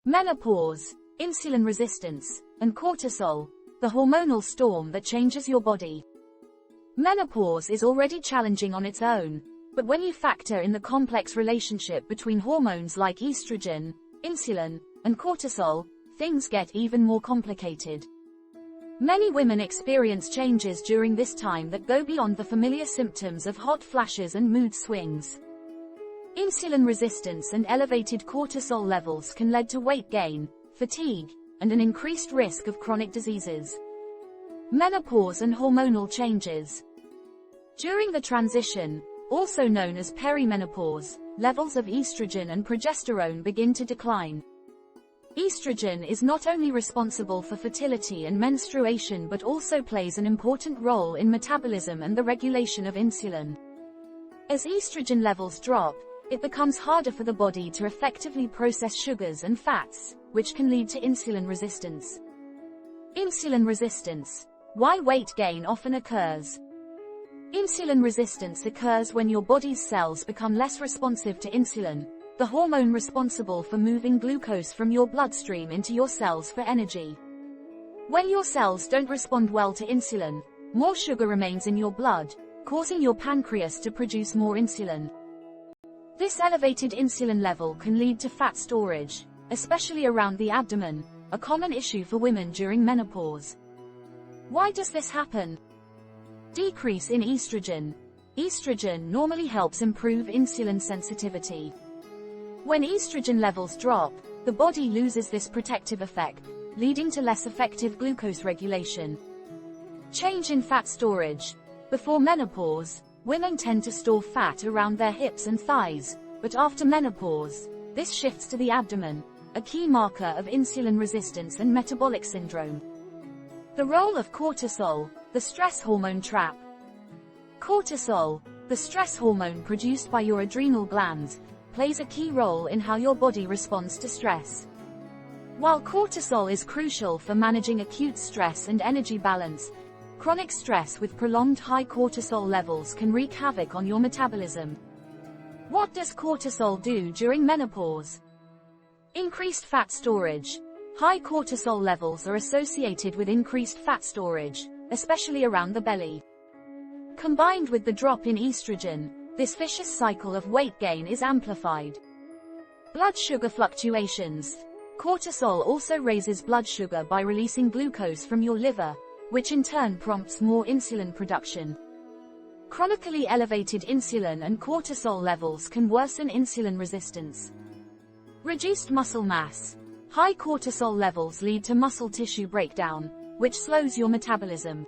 Menopause, insulin resistance, and cortisol, the hormonal storm that changes your body. Menopause is already challenging on its own, but when you factor in the complex relationship between hormones like estrogen, insulin, and cortisol, things get even more complicated. Many women experience changes during this time that go beyond the familiar symptoms of hot flashes and mood swings. Insulin resistance and elevated cortisol levels can lead to weight gain, fatigue, and an increased risk of chronic diseases. Menopause and hormonal changes. During the transition, also known as perimenopause, levels of estrogen and progesterone begin to decline. Estrogen is not only responsible for fertility and menstruation but also plays an important role in metabolism and the regulation of insulin. As estrogen levels drop, it becomes harder for the body to effectively process sugars and fats, which can lead to insulin resistance. Insulin resistance. Why weight gain often occurs. Insulin resistance occurs when your body's cells become less responsive to insulin, the hormone responsible for moving glucose from your bloodstream into your cells for energy. When your cells don't respond well to insulin, more sugar remains in your blood, causing your pancreas to produce more insulin. This elevated insulin level can lead to fat storage, especially around the abdomen, a common issue for women during menopause. Why does this happen? Decrease in estrogen. Estrogen normally helps improve insulin sensitivity. When estrogen levels drop, the body loses this protective effect, leading to less effective glucose regulation. Change in fat storage. Before menopause, women tend to store fat around their hips and thighs, but after menopause, this shifts to the abdomen, a key marker of insulin resistance and metabolic syndrome. The role of cortisol, the stress hormone trap. Cortisol, the stress hormone produced by your adrenal glands, plays a key role in how your body responds to stress. While cortisol is crucial for managing acute stress and energy balance, chronic stress with prolonged high cortisol levels can wreak havoc on your metabolism. What does cortisol do during menopause? Increased fat storage. High cortisol levels are associated with increased fat storage, especially around the belly. Combined with the drop in estrogen, this vicious cycle of weight gain is amplified. Blood sugar fluctuations. Cortisol also raises blood sugar by releasing glucose from your liver, which in turn prompts more insulin production. Chronically elevated insulin and cortisol levels can worsen insulin resistance. Reduced muscle mass. High cortisol levels lead to muscle tissue breakdown, which slows your metabolism.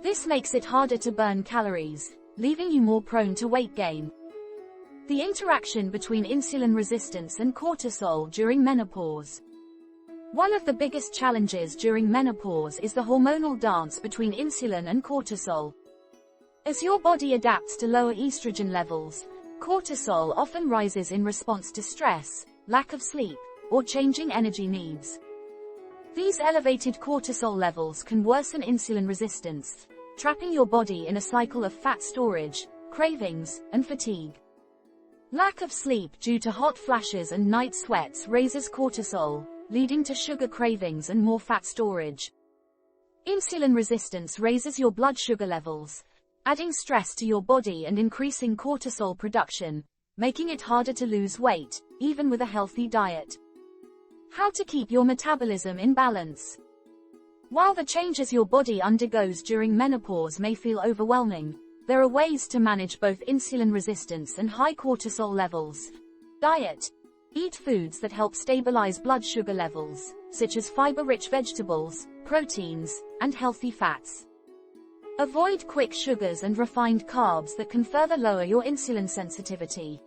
This makes it harder to burn calories, leaving you more prone to weight gain. The interaction between insulin resistance and cortisol during menopause. One of the biggest challenges during menopause is the hormonal dance between insulin and cortisol. As your body adapts to lower estrogen levels, cortisol often rises in response to stress, lack of sleep, or changing energy needs. These elevated cortisol levels can worsen insulin resistance, trapping your body in a cycle of fat storage, cravings, and fatigue. Lack of sleep due to hot flashes and night sweats raises cortisol, leading to sugar cravings and more fat storage. Insulin resistance raises your blood sugar levels, adding stress to your body and increasing cortisol production, making it harder to lose weight, even with a healthy diet. How to keep your metabolism in balance. While the changes your body undergoes during menopause may feel overwhelming, there are ways to manage both insulin resistance and high cortisol levels. Diet. Eat foods that help stabilize blood sugar levels, such as fiber-rich vegetables, proteins, and healthy fats. Avoid quick sugars and refined carbs that can further lower your insulin sensitivity.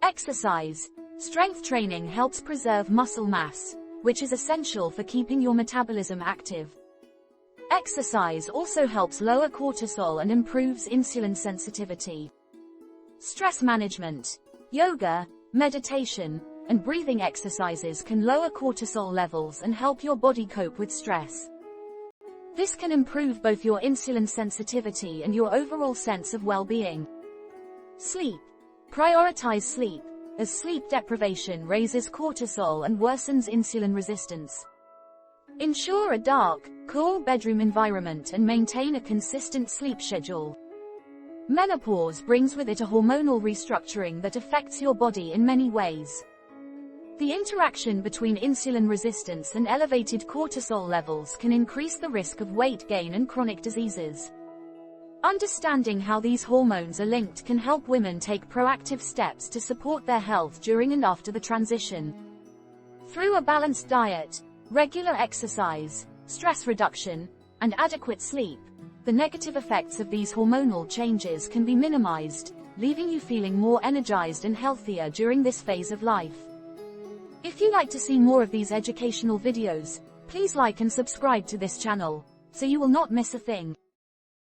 Exercise. Strength training helps preserve muscle mass, which is essential for keeping your metabolism active. Exercise also helps lower cortisol and improves insulin sensitivity. Stress management. Yoga, meditation, and breathing exercises can lower cortisol levels and help your body cope with stress. This can improve both your insulin sensitivity and your overall sense of well-being. Sleep. Prioritize sleep. as sleep deprivation raises cortisol and worsens insulin resistance. Ensure a dark, cool bedroom environment and maintain a consistent sleep schedule. Menopause brings with it a hormonal restructuring that affects your body in many ways. The interaction between insulin resistance and elevated cortisol levels can increase the risk of weight gain and chronic diseases. Understanding how these hormones are linked can help women take proactive steps to support their health during and after the transition. Through a balanced diet, regular exercise, stress reduction, and adequate sleep, the negative effects of these hormonal changes can be minimized, leaving you feeling more energized and healthier during this phase of life. If you like to see more of these educational videos, please like and subscribe to this channel, so you will not miss a thing.